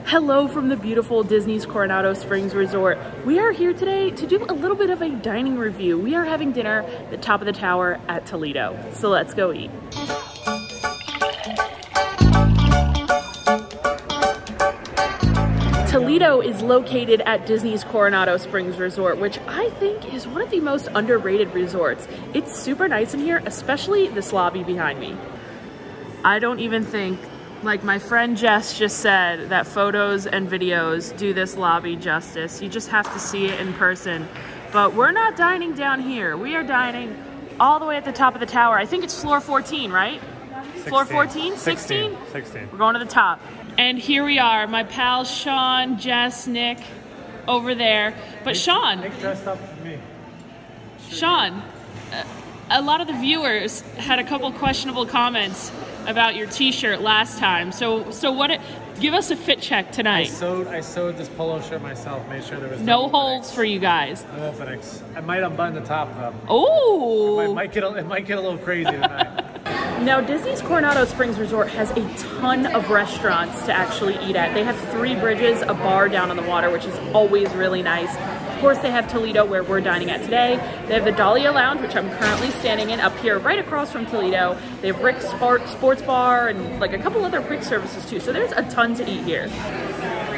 Hello from the beautiful Disney's Coronado Springs Resort. We are here today to do a little bit of a dining review. We are having dinner at the top of the tower at Toledo. So let's go eat. Toledo is located at Disney's Coronado Springs Resort, which I think is one of the most underrated resorts. It's super nice in here, especially this lobby behind me. I don't even think, like my friend Jess just said, that photos and videos do this lobby justice. You just have to see it in person. But we're not dining down here. We are dining all the way at the top of the tower. I think it's floor 14, right? 16. Floor 14? 16? 16. We're going to the top. And here we are, my pals Sean, Jess, Nick over there. But Sean. Nick dressed up for me. Sean, a lot of the viewers had a couple questionable comments about your t-shirt last time. So what give us a fit check tonight. I sewed this polo shirt myself, made sure there was no holes for you guys. No openings. I might unbutton the top though. Oh! It might get a little crazy tonight. Now, Disney's Coronado Springs Resort has a ton of restaurants to actually eat at. They have 3 bridges, a bar down on the water, which is always really nice. Of course, they have Toledo, where we're dining at today. They have the Dahlia Lounge, which I'm currently standing in up here right across from Toledo. They have Rick's Sports Bar and like a couple other quick services too. So there's a ton to eat here.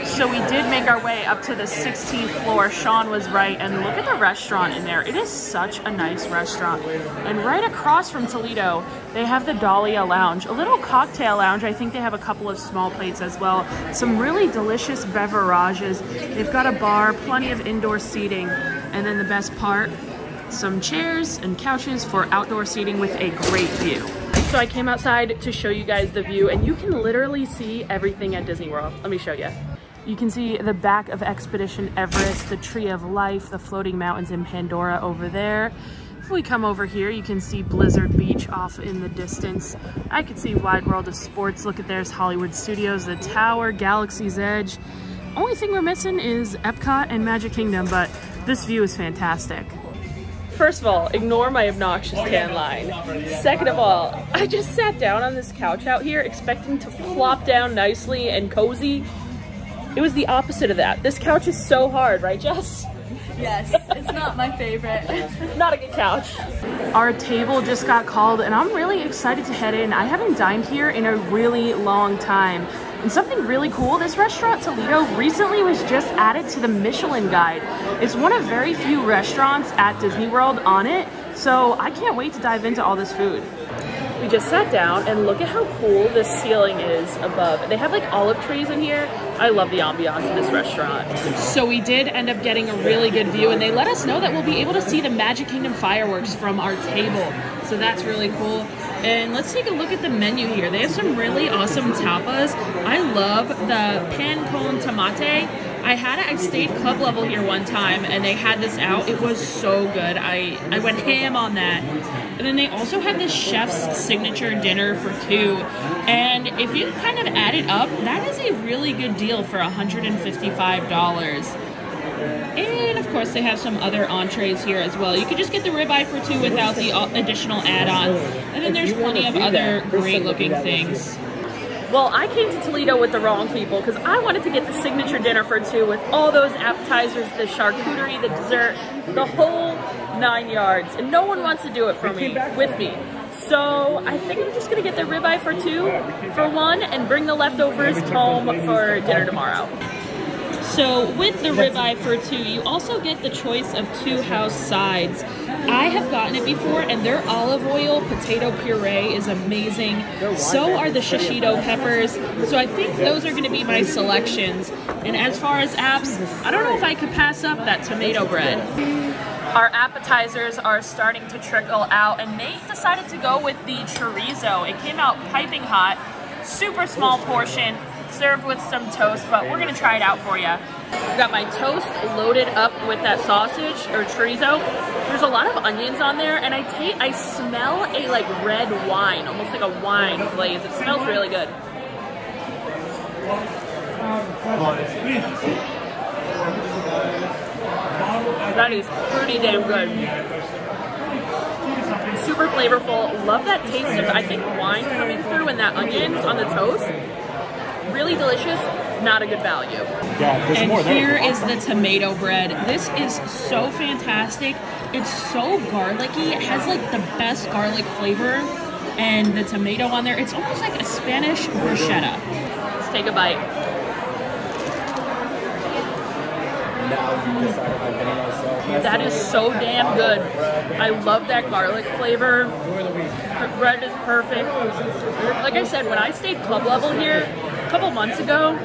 So we did make our way up to the 16th floor. Sean was right, and look at the restaurant in there. It is such a nice restaurant. And right across from Toledo, they have the Dahlia Lounge, a little cocktail lounge. I think they have a couple of small plates as well. Some really delicious beverages. They've got a bar, plenty of indoor seating, and then the best part, some chairs and couches for outdoor seating with a great view. So I came outside to show you guys the view, and you can literally see everything at Disney World. Let me show you. You can see the back of Expedition Everest, the Tree of Life, the floating mountains in Pandora over there. If we come over here, you can see Blizzard Beach off in the distance. I could see Wide World of Sports. Look at there's Hollywood Studios, the Tower, Galaxy's Edge. Only thing we're missing is Epcot and Magic Kingdom, but this view is fantastic. First of all, ignore my obnoxious tan line. Second of all, I just sat down on this couch out here expecting to plop down nicely and cozy. It was the opposite of that. This couch is so hard, right, Jess? Yes, it's not my favorite. Not a good couch. Our table just got called, and I'm really excited to head in. I haven't dined here in a really long time. And something really cool, this restaurant Toledo recently was just added to the Michelin guide. It's one of very few restaurants at Disney World on it, so I can't wait to dive into all this food. We just sat down, and look at how cool this ceiling is above. They have like olive trees in here. I love the ambiance in this restaurant. So we did end up getting a really good view, and they let us know that we'll be able to see the Magic Kingdom fireworks from our table. So that's really cool. And let's take a look at the menu here. They have some really awesome tapas. I love the pan con tomate. I stayed club level here one time, and they had this out. It was so good. I went ham on that. And then they also have this chef's signature dinner for 2. And if you kind of add it up, that is a really good deal for $155. And of course, they have some other entrees here as well. You could just get the ribeye for 2 without the additional add-ons. And then there's plenty of other great-looking things. Well, I came to Toledo with the wrong people because I wanted to get the signature dinner for 2 with all those appetizers, the charcuterie, the dessert, the whole 9 yards. And no one wants to do it for me, with me. So I think I'm just gonna get the ribeye for 2 for 1 and bring the leftovers home for dinner tomorrow. So with the ribeye for 2, you also get the choice of 2 house sides. I have gotten it before, and their olive oil potato puree is amazing. So are the shishito peppers. So I think those are gonna be my selections. And as far as apps, I don't know if I could pass up that tomato bread. Our appetizers are starting to trickle out, and Nate decided to go with the chorizo. It came out piping hot, super small portion, served with some toast, but we're gonna try it out for you. I've got my toast loaded up with that sausage or chorizo. There's a lot of onions on there, and I smell a like red wine, almost like a wine glaze. It smells really good. That is pretty damn good. Super flavorful. Love that taste of, I think, wine coming through and that onions on the toast. Really delicious. not a good value. Yeah, there's And more there. here is the tomato bread. This is so fantastic. It's so garlicky. It has like the best garlic flavor, and the tomato on there. It's almost like a Spanish bruschetta. Let's take a bite. That is so damn good. I love that garlic flavor. The bread is perfect. Like I said, when I stayed club level here a couple months ago,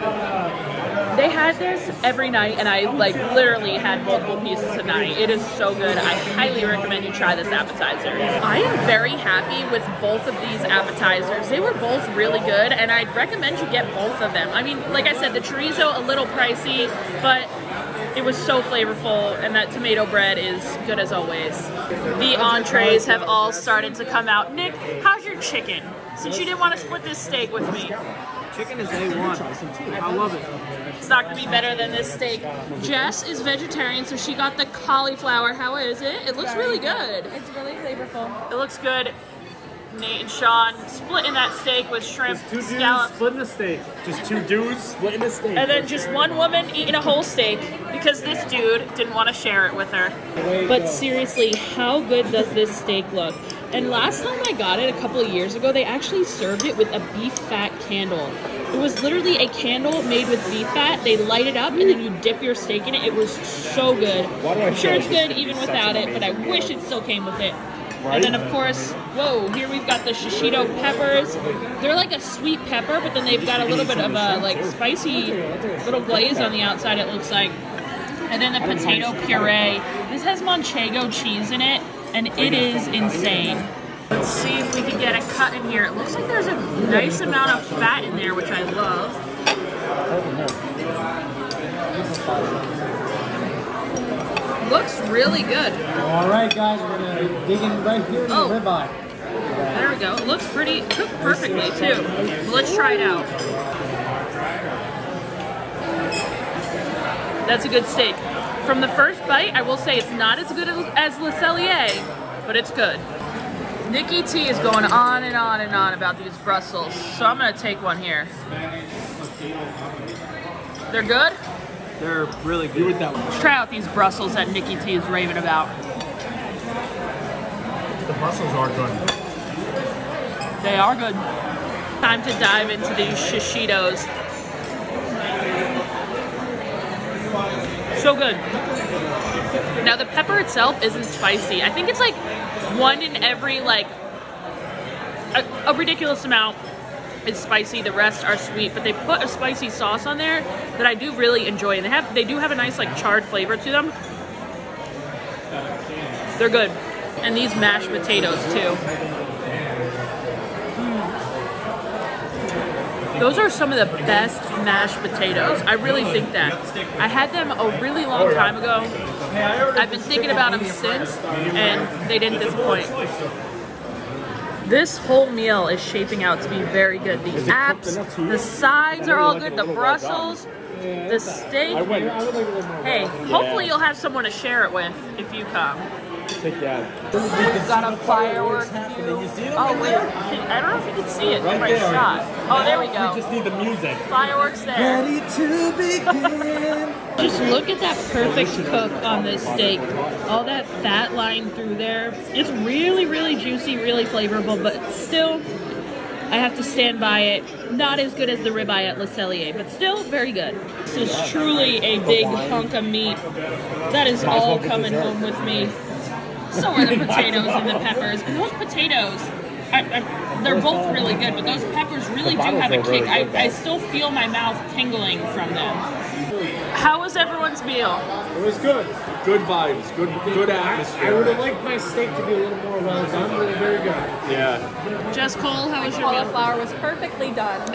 they had this every night, and I like literally had multiple pieces a night. It is so good. I highly recommend you try this appetizer. I am very happy with both of these appetizers. They were both really good, and I'd recommend you get both of them. I mean, like I said, the chorizo a little pricey, but it was so flavorful, and that tomato bread is good as always. The entrees have all started to come out. Nick, how's your chicken? Since you didn't want to split this steak with me. Chicken is A1. I love it. It's not gonna be better than this steak. Jess is vegetarian, so she got the cauliflower. How is it? It looks really good. It's really flavorful. It looks good. Nate and Sean splitting that steak with shrimp, scallops. Splitting the steak. Just two dudes splitting the steak. And then just one woman eating a whole steak because this dude didn't want to share it with her. But seriously, how good does this steak look? And last time I got it a couple of years ago, they actually served it with a beef fat candle. It was literally a candle made with beef fat. They light it up and then you dip your steak in it. It was so good. I'm sure it's good even without it, but I wish it still came with it. And then of course, whoa, here we've got the shishito peppers. They're like a sweet pepper, but then they've got a little bit of a like spicy little glaze on the outside, it looks like. And then the potato puree. This has manchego cheese in it, and it is insane. Let's see if we can get a cut in here. It looks like there's a nice amount of fat in there, which I love. Looks really good. All right, guys, we're gonna dig in right here to the ribeye. There we go. It looks pretty cooked perfectly too. Let's try it out. That's a good steak. From the first bite, I will say it's not as good as Le Cellier, but it's good. Nikki T is going on and on and on about these Brussels, so I'm gonna take one here. They're good? They're really good. Let's try out these Brussels that Nikki T is raving about. The Brussels are good. They are good. Time to dive into these shishitos. So good. Now the pepper itself isn't spicy. I think it's like one in every like a ridiculous amount is spicy. The rest are sweet, but they put a spicy sauce on there that I do really enjoy, and they do have a nice like charred flavor to them. They're good. And these mashed potatoes too. Those are some of the best mashed potatoes. I really think that. I had them a really long time ago. I've been thinking about them since, and they didn't disappoint. This whole meal is shaping out to be very good. The apps, the sides are all good, the Brussels, the steak. Hey, hopefully you'll have someone to share it with if you come. Take that. We've got a firework view. Oh wait, I don't know if you can see it. Right shot. Oh, there we go. We just need the music. Fireworks there. Ready to begin. Just look at that perfect cook on this steak. All that fat lying through there. It's really, really juicy, really flavorful, but still, I have to stand by it. Not as good as the ribeye at Le Cellier, but still very good. This is truly a big hunk of meat. That is all coming home with me. So are the potatoes and the peppers. And those potatoes, they're both really good, but those peppers really do have a kick. I still feel my mouth tingling from them. How was everyone's meal? It was good. Good vibes, good atmosphere. I would have liked my steak to be a little more well done, but it's very good. Yeah. Jess Cole, how was your meal? Cauliflower was perfectly done.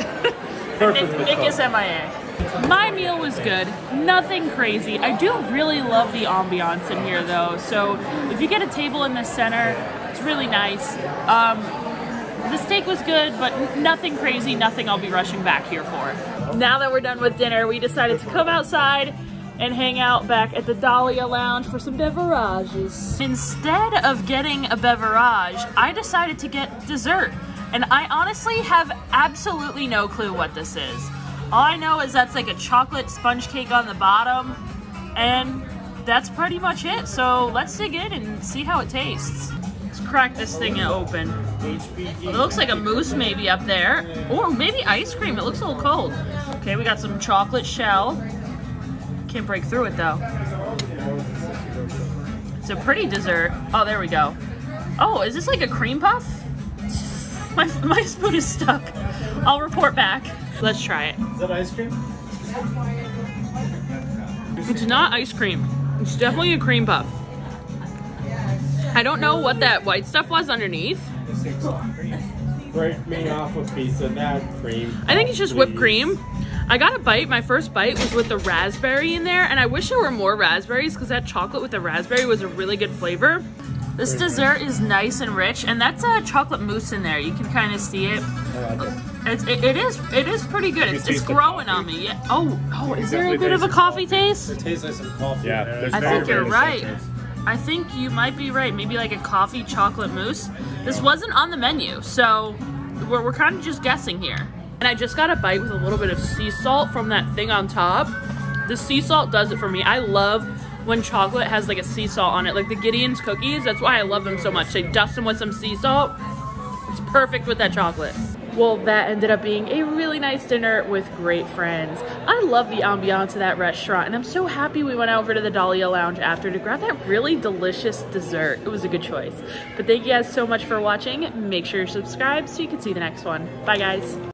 Nick is MIA. My meal was good, nothing crazy. I do really love the ambiance in here though, so if you get a table in the center, it's really nice. The steak was good, but nothing crazy, nothing I'll be rushing back here for. Now that we're done with dinner, we decided to come outside and hang out back at the Dahlia Lounge for some beverages. Instead of getting a beverage, I decided to get dessert. And I honestly have absolutely no clue what this is. All I know is that's like a chocolate sponge cake on the bottom, and that's pretty much it. So let's dig in and see how it tastes. Let's crack this thing open. It looks like a mousse maybe up there, or maybe ice cream. It looks a little cold. Okay, we got some chocolate shell. Can't break through it though. It's a pretty dessert. Oh, there we go. Oh, is this like a cream puff? My spoon is stuck. I'll report back. Let's try it. Is that ice cream? It's not ice cream. It's definitely a cream puff. I don't know what that white stuff was underneath. Break me off a piece of that cream. I think it's just whipped cream. I got a bite. My first bite was with the raspberry in there, and I wish there were more raspberries because that chocolate with the raspberry was a really good flavor. This dessert is nice and rich, and that's a chocolate mousse in there. You can kind of see it. I like it. It is pretty good. It's growing on me. Yeah. Oh, is there a bit of a coffee taste? It tastes like some coffee. Yeah, in there. there's I very think you're rarely right. some taste. I think you might be right. Maybe like a coffee chocolate mousse. This wasn't on the menu, so we're kind of just guessing here. And I just got a bite with a little bit of sea salt from that thing on top. The sea salt does it for me. I love when chocolate has like a sea salt on it, like the Gideon's cookies. That's why I love them so much. They dust them with some sea salt. It's perfect with that chocolate. Well, that ended up being a really nice dinner with great friends. I love the ambiance of that restaurant, and I'm so happy we went over to the Dahlia Lounge after to grab that really delicious dessert. It was a good choice. But thank you guys so much for watching. Make sure you're subscribed so you can see the next one. Bye, guys.